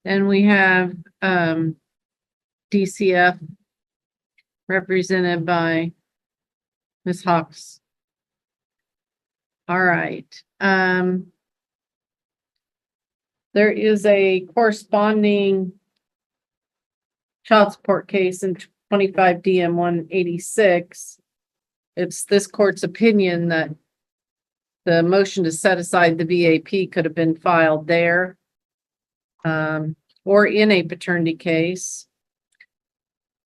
And we have DCF represented by Ms. Hawks. All right. There is a corresponding child support case in 25 DM 186. It's this court's opinion that the motion to set aside the VAP could have been filed there, or in a paternity case.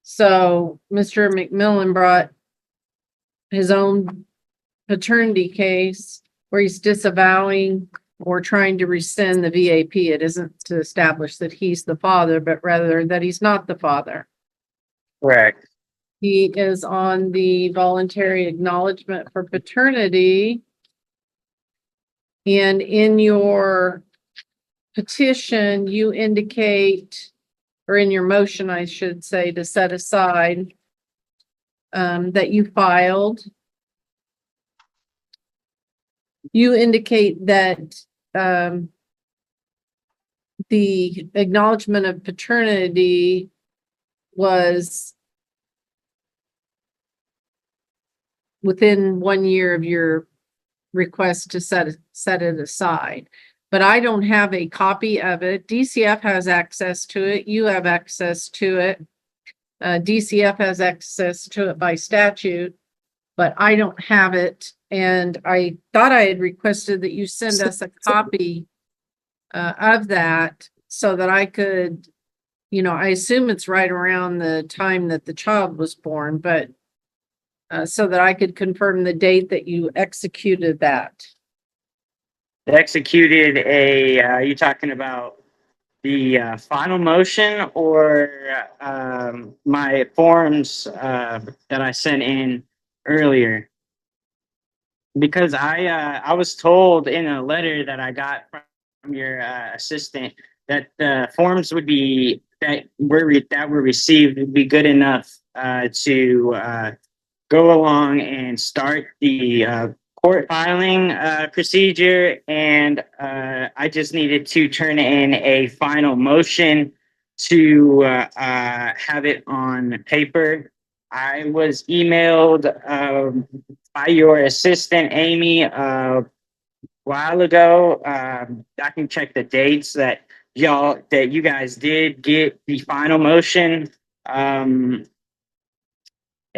So Mr. McMillan brought his own paternity case where he's disavowing or trying to rescind the VAP. It isn't to establish that he's the father, but rather that he's not the father. Correct. He is on the voluntary acknowledgement for paternity. And in your petition, you indicate, or in your motion, I should say, to set aside that you filed. You indicate that the acknowledgement of paternity was within 1 year of your request to set it aside. But I don't have a copy of it. DCF has access to it. You have access to it. DCF has access to it by statute, but I don't have it. And I thought I had requested that you send us a copy of that so that I could, I assume it's right around the time that the child was born, but so that I could confirm the date that you executed that. Executed are you talking about the final motion or my forms that I sent in earlier? Because I was told in a letter that I got from your assistant that the forms would be that were received would be good enough to go along and start the court filing procedure, and I just needed to turn in a final motion to have it on paper. I was emailed by your assistant, Amy, a while ago. I can check the dates that you guys did get the final motion.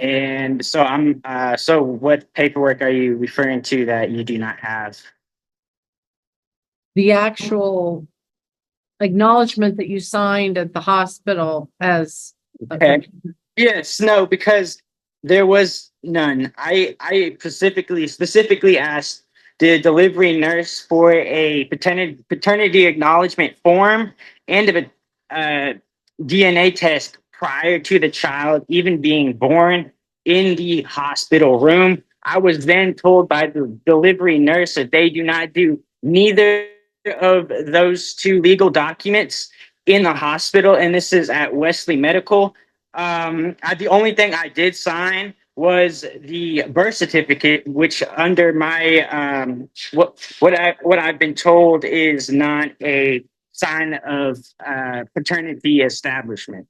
And so so what paperwork are you referring to that you do not have? The actual acknowledgement that you signed at the hospital as Okay. Yes, no, because there was none. I specifically asked the delivery nurse for a paternity acknowledgement form and a DNA test prior to the child even being born in the hospital room. I was then told by the delivery nurse that they do not do neither of those two legal documents in the hospital, and this is at Wesley Medical. The only thing I did sign was the birth certificate, which under my what I've been told is not a sign of paternity establishment.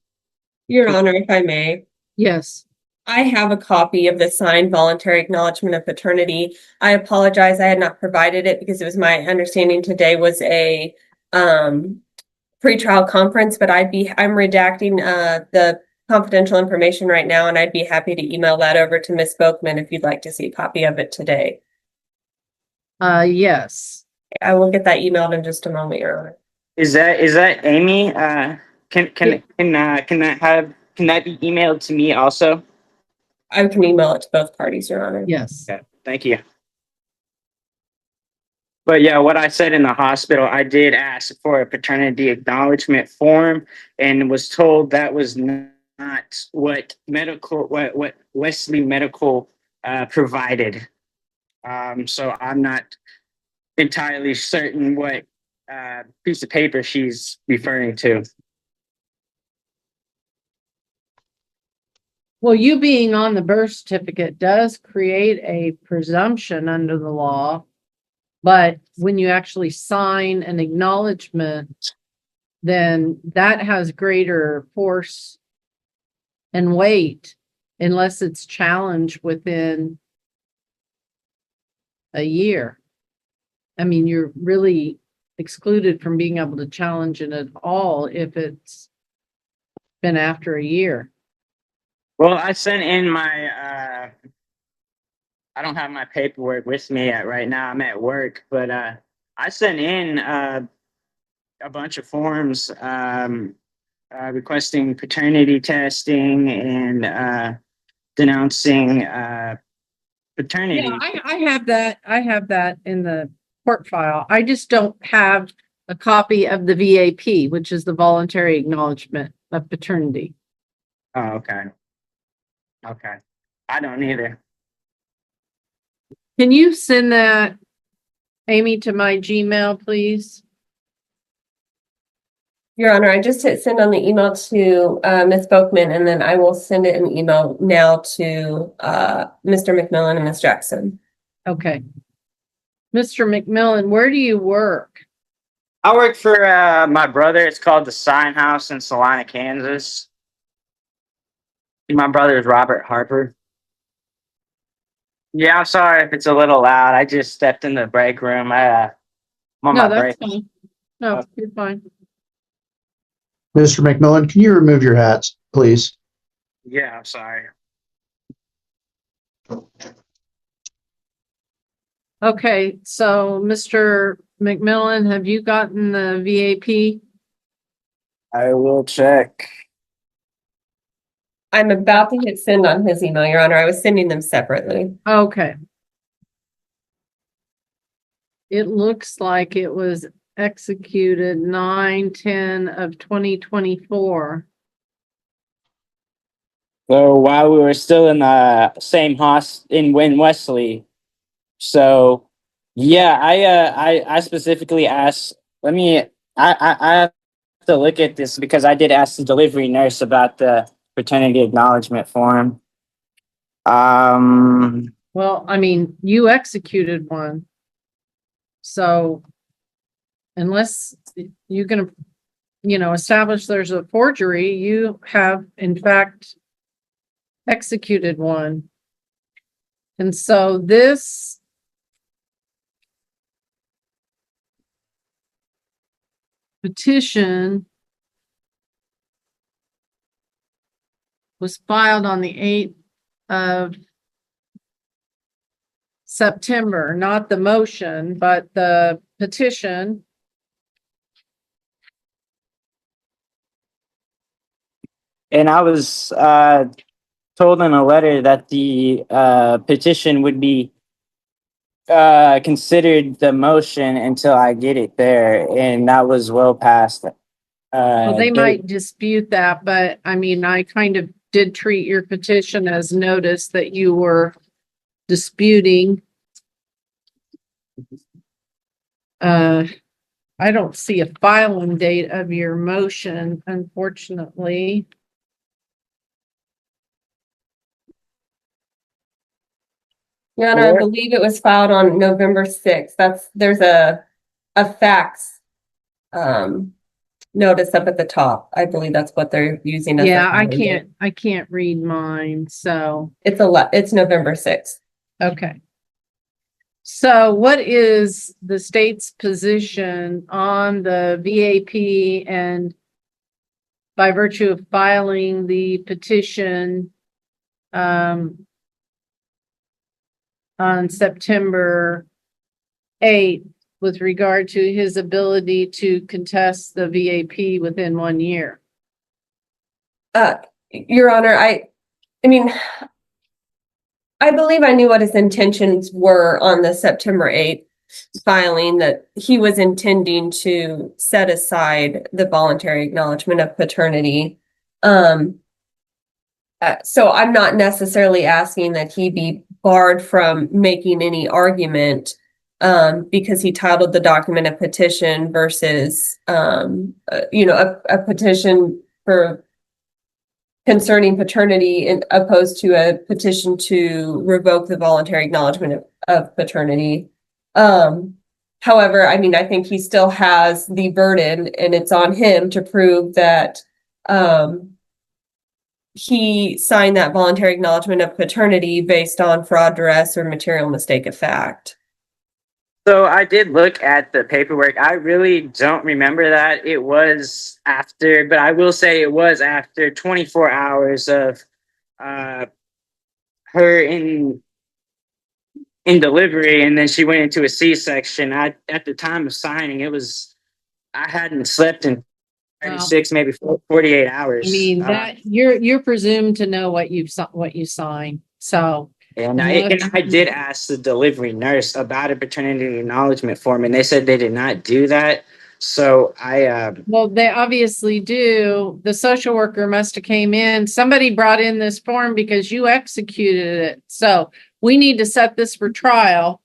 Your Honor, if I may, Yes. I have a copy of the signed voluntary acknowledgement of paternity. I apologize, I had not provided it because it was my understanding today was a pretrial conference, but I'm redacting the confidential information right now, and I'd be happy to email that over to Ms. Boakman if you'd like to see a copy of it today. Yes. I will get that emailed in just a moment, Your Honor. Is that Amy? Can that be emailed to me also? I can email it to both parties, Your Honor. Yes. Okay, thank you. But yeah, what I said in the hospital, I did ask for a paternity acknowledgement form and was told that was not what Wesley Medical provided. So I'm not entirely certain what piece of paper she's referring to. Well, you being on the birth certificate does create a presumption under the law, but when you actually sign an acknowledgement then that has greater force and weight unless it's challenged within a year. I mean, you're really excluded from being able to challenge it at all if it's been after a year. Well, I sent in my, I don't have my paperwork with me right now. I'm at work, but I sent in a bunch of forms requesting paternity testing and denouncing paternity. Yeah, I have that. I have that in the court file. I just don't have a copy of the VAP, which is the voluntary acknowledgement of paternity. Oh, okay. Okay. I don't either. Can you send that, Amy, to my Gmail, please? Your Honor, I just hit send on the email to Ms. Boakman, and then I will send it an email now to Mr. McMillan and Ms. Jackson. Okay. Mr. McMillan, where do you work? I work for my brother. It's called the Sign House in Salina, Kansas. My brother is Robert Harper. Yeah, I'm sorry if it's a little loud. I just stepped in the break room. I'm on No, my that's break. fine. No, you're fine. Mr. McMillan, can you remove your hats, please? Yeah, I'm sorry. Okay, so Mr. McMillan, have you gotten the VAP? I will check. I'm about to hit send on his email, Your Honor. I was sending them separately. Okay. It looks like it was executed 9/10 of 2024. So while we were still in the same in Wesley, so yeah, I specifically asked. I have to look at this because I did ask the delivery nurse about the paternity acknowledgement form. Well, I mean, you executed one. So unless you're gonna, establish there's a forgery, you have in fact executed one. And so this petition was filed on the 8th of September, not the motion, but the petition. And I was told in a letter that the petition would be considered the motion until I get it there, and that was well past. Well, they date. might dispute that, but I mean, I kind of did treat your petition as notice that you were disputing. I don't see a filing date of your motion, unfortunately. Your Honor, I believe it was filed on November 6th. There's a fax notice up at the top. I believe that's what they're using as the Yeah, filing date. I can't read mine, so, It's November 6th. okay. So what is the state's position on the VAP and by virtue of filing the petition on September 8th with regard to his ability to contest the VAP within 1 year? Your Honor, I mean, I believe I knew what his intentions were on the September 8th filing, that he was intending to set aside the voluntary acknowledgement of paternity. So I'm not necessarily asking that he be barred from making any argument because he titled the document a petition versus, a petition for concerning paternity opposed to a petition to revoke the voluntary acknowledgement of paternity. However, I mean, I think he still has the burden and it's on him to prove that, he signed that voluntary acknowledgement of paternity based on fraud, duress, or material mistake of fact. So I did look at the paperwork. I really don't remember that. It was after, but I will say it was after 24 hours of her in delivery, and then she went into a C-section. At the time of signing, I hadn't slept in 36, maybe 48 hours. I mean, that you're presumed to know what you sign. So, And I did ask the delivery nurse about a paternity acknowledgement form, and they said they did not do that. So well, they obviously do. The social worker must have came in. Somebody brought in this form because you executed it. So we need to set this for trial.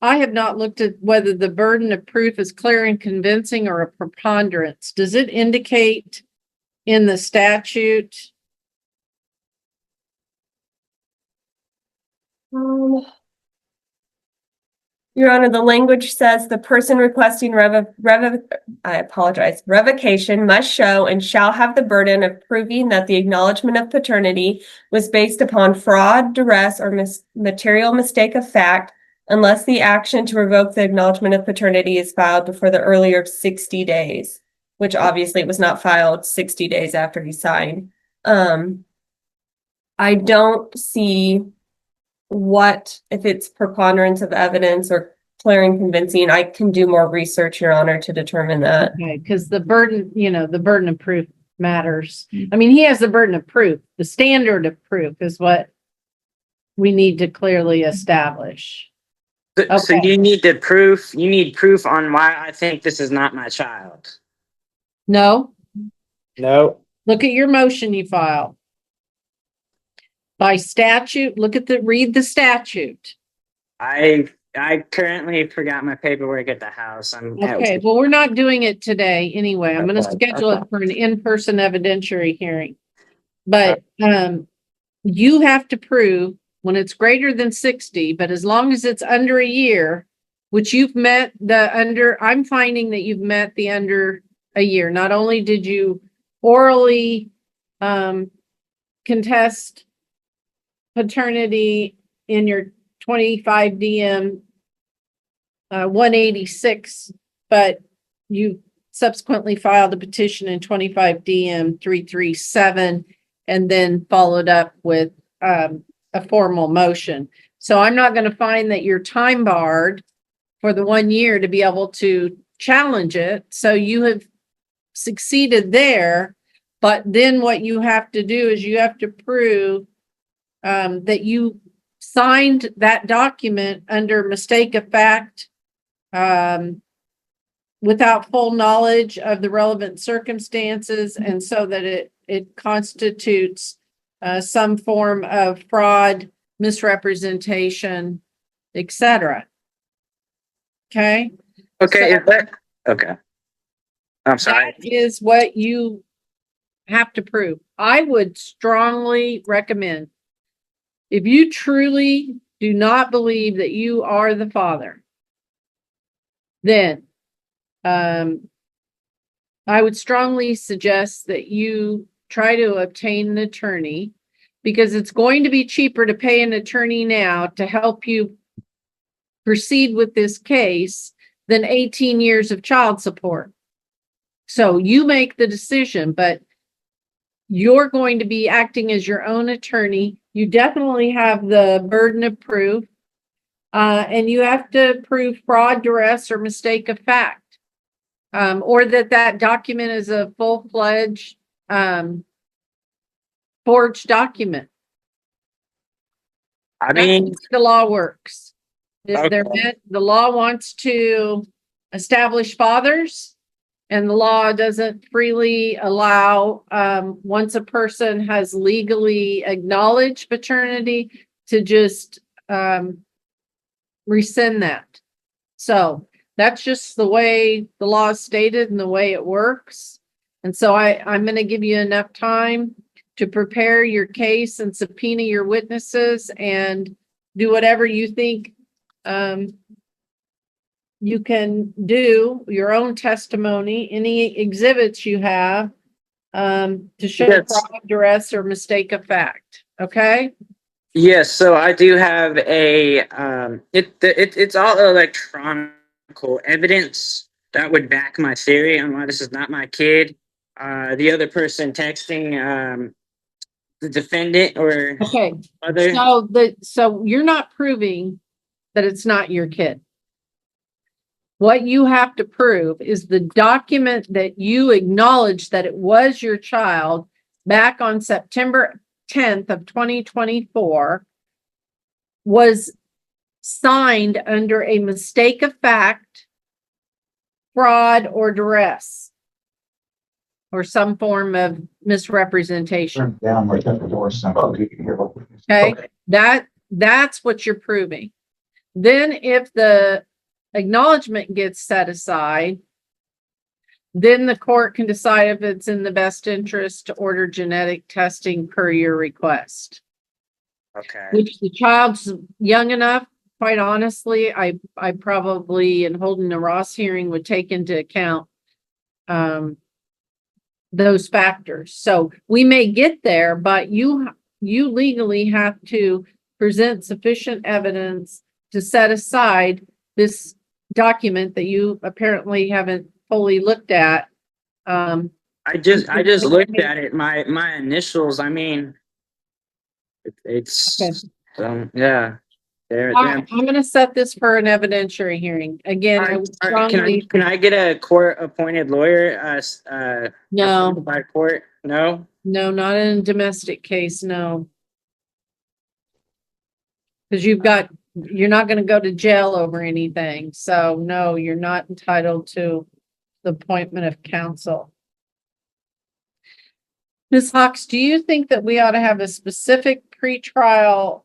I have not looked at whether the burden of proof is clear and convincing or a preponderance. Does it indicate in the statute? Your Honor, the language says the person requesting revocation must show and shall have the burden of proving that the acknowledgement of paternity was based upon fraud, duress, or material mistake of fact, unless the action to revoke the acknowledgement of paternity is filed before the earlier of 60 days, which obviously was not filed 60 days after he signed. I don't see what, if it's preponderance of evidence or clear and convincing. I can do more research, Your Honor, to determine that. Okay, because the burden, the burden of proof matters. I mean, he has the burden of proof. The standard of proof is what we need to clearly establish. so you need proof on why I think this is not my child. No, No. look at your motion you filed. By statute, read the statute. I currently forgot my paperwork at the house. Okay, well, we're not doing it today anyway. I'm going to schedule it for an in-person evidentiary hearing. But you have to prove when it's greater than 60, but as long as it's under a year, which you've met I'm finding that you've met the under a year. Not only did you orally contest paternity in your 25 DM 186, but you subsequently filed a petition in 25 DM 337 and then followed up with a formal motion. So I'm not going to find that you're time barred for the 1 year to be able to challenge it. So you have succeeded there, but then what you have to do is you have to prove that you signed that document under mistake of fact, without full knowledge of the relevant circumstances, and so that it constitutes some form of fraud, misrepresentation, etc. Okay. Okay. So okay. I'm sorry. that is what you have to prove. I would strongly recommend, if you truly do not believe that you are the father, then I would strongly suggest that you try to obtain an attorney, because it's going to be cheaper to pay an attorney now to help you proceed with this case than 18 years of child support. So you make the decision, but you're going to be acting as your own attorney. You definitely have the burden of proof, and you have to prove fraud, duress, or mistake of fact, or that document is a full-fledged forged document. I mean, that's the law works. Okay. The law wants to establish fathers, and the law doesn't freely allow, once a person has legally acknowledged paternity, to just rescind that. So that's just the way the law is stated and the way it works. And so I'm going to give you enough time to prepare your case and subpoena your witnesses and do whatever you think you can do your own testimony, any exhibits you have, to show Yes. fraud, duress, or mistake of fact. Okay? Yes, so I do have a it's all electronical evidence that would back my theory on why this is not my kid. The other person texting the defendant or Okay. other. So you're not proving that it's not your kid. What you have to prove is the document that you acknowledge that it was your child back on September 10th of 2024 was signed under a mistake of fact, fraud, or duress, or some form of misrepresentation. Down right at the door, somebody can hear. Okay, that's what you're proving. Then if the acknowledgement gets set aside, then the court can decide if it's in the best interest to order genetic testing per your request. Okay. Which the child's young enough, quite honestly, I probably in holding the Ross hearing would take into account those factors. So we may get there, but you legally have to present sufficient evidence to set aside this document that you apparently haven't fully looked at. I just looked at it. My initials. I mean, it's Okay. yeah. They're I'm going to set this for an evidentiary hearing. Again, I would strongly. Can I get a court appointed lawyer? No, appointed by court? No. no, not in a domestic case. No. Because you're not going to go to jail over anything. So no, you're not entitled to the appointment of counsel. Ms. Hawks, do you think that we ought to have a specific pretrial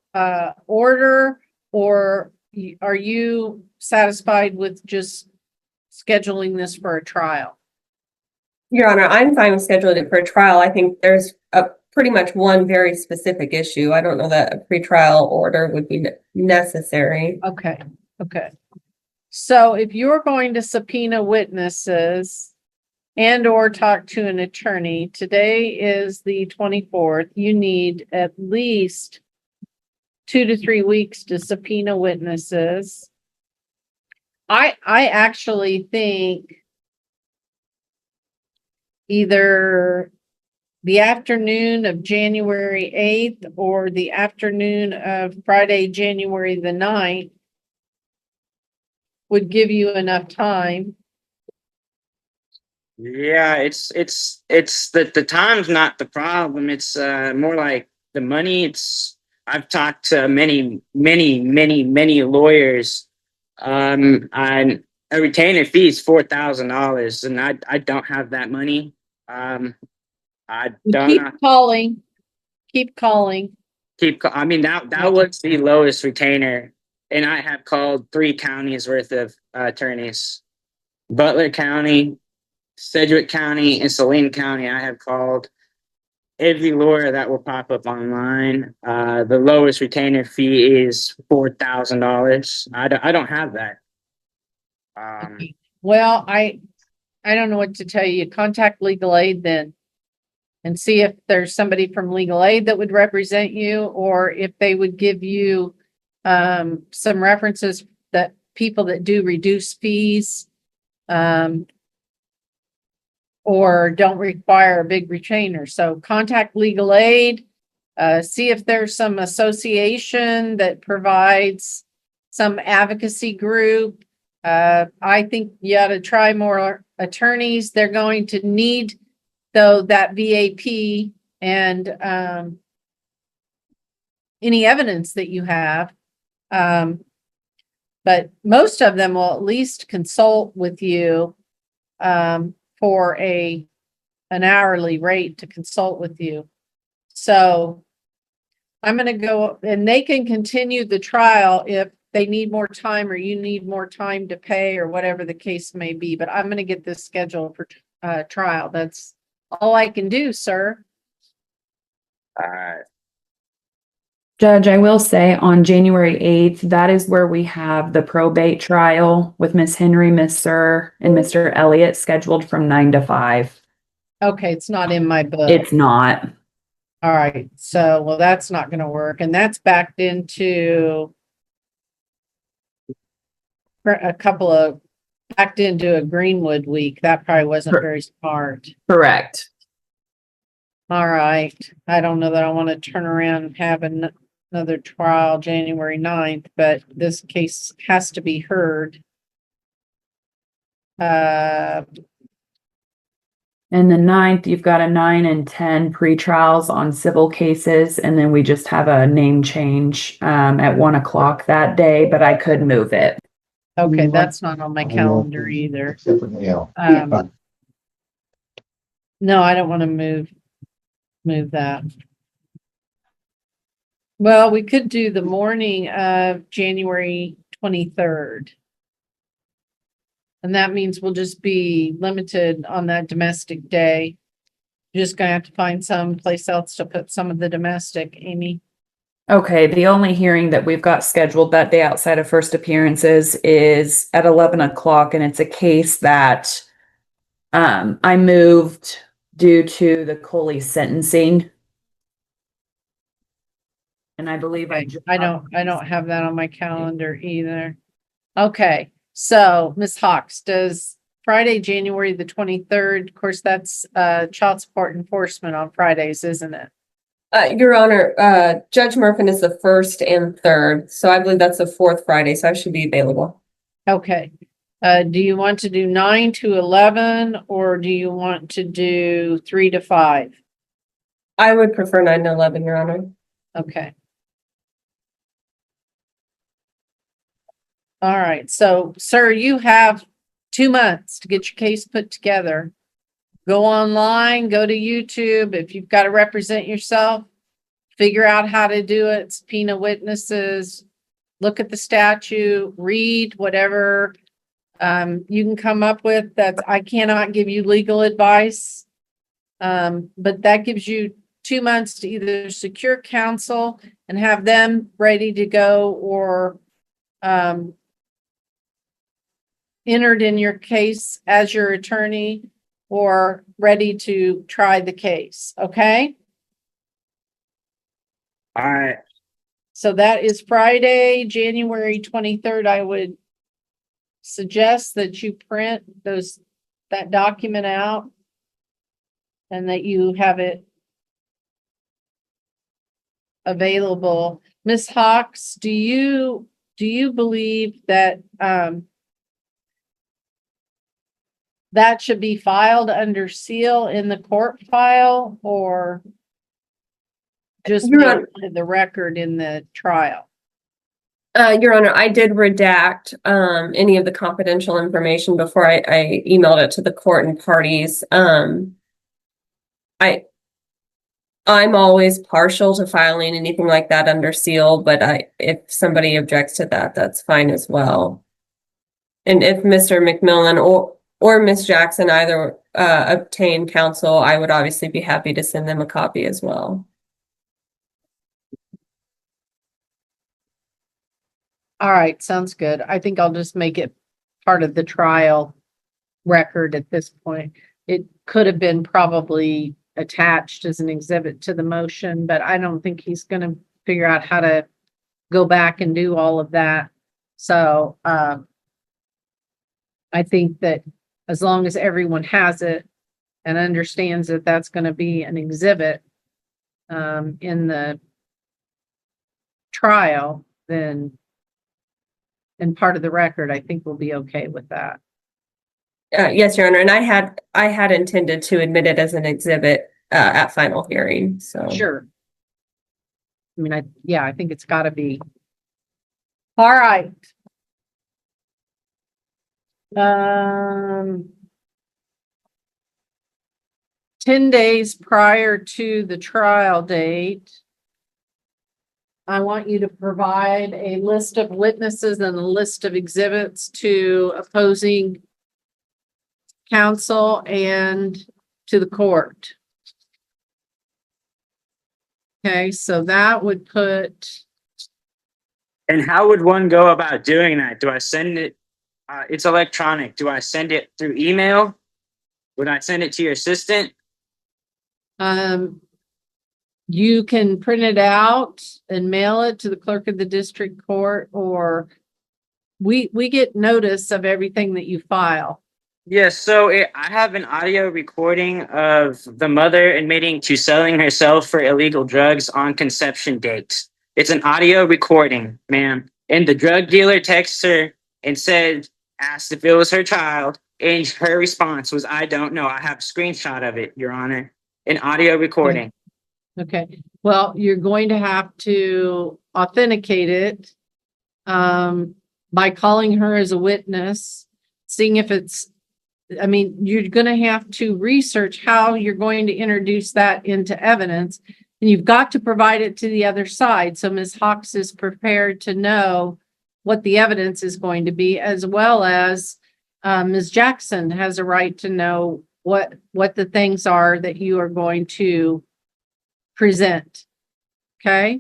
order, or are you satisfied with just scheduling this for a trial? Your Honor, I'm fine with scheduling it for a trial. I think there's pretty much one very specific issue. I don't know that a pretrial order would be necessary. Okay. So if you're going to subpoena witnesses and or talk to an attorney, today is the 24th, you need at least 2 to 3 weeks to subpoena witnesses. I actually think either the afternoon of January 8th or the afternoon of Friday, January the 9th would give you enough time. Yeah, it's the time's not the problem. It's more like the money. I've talked to many lawyers. A retainer fee is $4,000, and I don't have that money. I don't. Keep calling. I mean, that was the lowest retainer, and I have called 3 counties worth of attorneys: Butler County, Sedgwick County, and Saline County. I have called every lawyer that will pop up online. The lowest retainer fee is $4,000. I don't have that. Well, I don't know what to tell you. Contact legal aid then and see if there's somebody from legal aid that would represent you, or if they would give you some references that people that do reduce fees or don't require a big retainer. So contact legal aid, see if there's some association that provides some advocacy group. I think you ought to try more attorneys. They're going to need, though, that VAP and any evidence that you have. But most of them will at least consult with you for an hourly rate to consult with you. So I'm going to go, and they can continue the trial if they need more time or you need more time to pay or whatever the case may be. But I'm going to get this scheduled for trial. That's all I can do, sir. All right. Judge, I will say on January 8th, that is where we have the probate trial with Miss Henry, Miss Sir, and Mr. Elliott scheduled from 9 to 5. Okay, it's not in my book. It's not. All right, so, well, that's not gonna work, and that's backed into backed into a Greenwood week. That probably wasn't very smart. Correct. All right, I don't know that I want to turn around and have another trial January 9th, but this case has to be heard. And the 9th, you've got a 9 and 10 pre-trials on civil cases, and then we just have a name change at 1 o'clock that day, but I could move it. Okay, that's not on my calendar either. No, I don't want to move that. Well, we could do the morning of January 23rd. And that means we'll just be limited on that domestic day. You're just gonna have to find some place else to put some of the domestic, Amy. Okay, the only hearing that we've got scheduled that day outside of first appearances is at 11 o'clock, and it's a case that I moved due to the Coley sentencing. And I believe I don't have that on my calendar either. Okay, so Ms. Hawks, does Friday, January the 23rd, of course, that's child support enforcement on Fridays, isn't it? Your Honor, Judge Murphin is the 1st and 3rd, so I believe that's the 4th Friday, so I should be available. Okay. Do you want to do 9 to 11 or do you want to do 3 to 5? I would prefer 9 to 11, Your Honor. Okay. All right. So, sir, you have 2 months to get your case put together. Go online, go to YouTube. If you've got to represent yourself, figure out how to do it, subpoena witnesses, look at the statute, read whatever you can come up with. That I cannot give you legal advice, but that gives you 2 months to either secure counsel and have them ready to go, or entered in your case as your attorney, or ready to try the case. Okay. All right. So that is Friday, January 23rd. I would suggest that you print that document out and that you have it available. Ms. Hawks, do you believe that that should be filed under seal in the court file, or just the record in the trial? Your Honor, I did redact any of the confidential information before I emailed it to the court and parties. I'm always partial to filing anything like that under seal, but if somebody objects to that, that's fine as well. And if Mr. McMillan or Ms. Jackson either obtain counsel, I would obviously be happy to send them a copy as well. All right, sounds good. I think I'll just make it part of the trial record at this point. It could have been probably attached as an exhibit to the motion, but I don't think he's going to figure out how to go back and do all of that. So I think that as long as everyone has it and understands that that's going to be an exhibit in the trial, then and part of the record, I think we'll be okay with that. Yes, Your Honor, and I had intended to admit it as an exhibit at final hearing. So Sure. I mean, I think it's got to be. All right. 10 days prior to the trial date, I want you to provide a list of witnesses and a list of exhibits to opposing counsel and to the court. Okay, so that would put, And how would one go about doing that? Do I send it? It's electronic. Do I send it through email? Would I send it to your assistant? you can print it out and mail it to the clerk of the district court, or we get notice of everything that you file. Yes, so I have an audio recording of the mother admitting to selling herself for illegal drugs on conception date. It's an audio recording, ma'am. And the drug dealer texts her and asked if it was her child. And her response was, I don't know. I have a screenshot of it, Your Honor. An audio recording. Okay, well, you're going to have to authenticate it by calling her as a witness, seeing if it's, I mean, you're gonna have to research how you're going to introduce that into evidence. And you've got to provide it to the other side. So Ms. Hawks is prepared to know what the evidence is going to be, as well as Ms. Jackson has a right to know what the things are that you are going to present. Okay?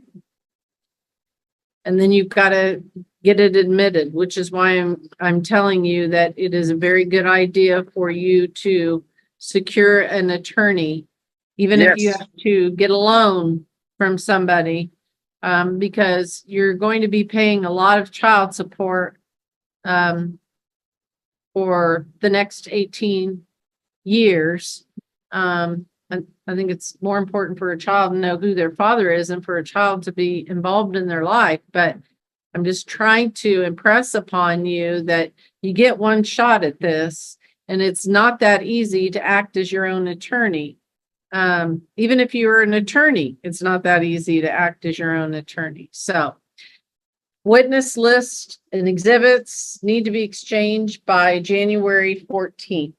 And then you've got to get it admitted, which is why I'm telling you that it is a very good idea for you to secure an attorney, even if you Yes. have to get a loan from somebody, because you're going to be paying a lot of child support for the next 18 years. I think it's more important for a child to know who their father is and for a child to be involved in their life. But I'm just trying to impress upon you that you get one shot at this, and it's not that easy to act as your own attorney. Even if you're an attorney, it's not that easy to act as your own attorney. So witness list and exhibits need to be exchanged by January 14th.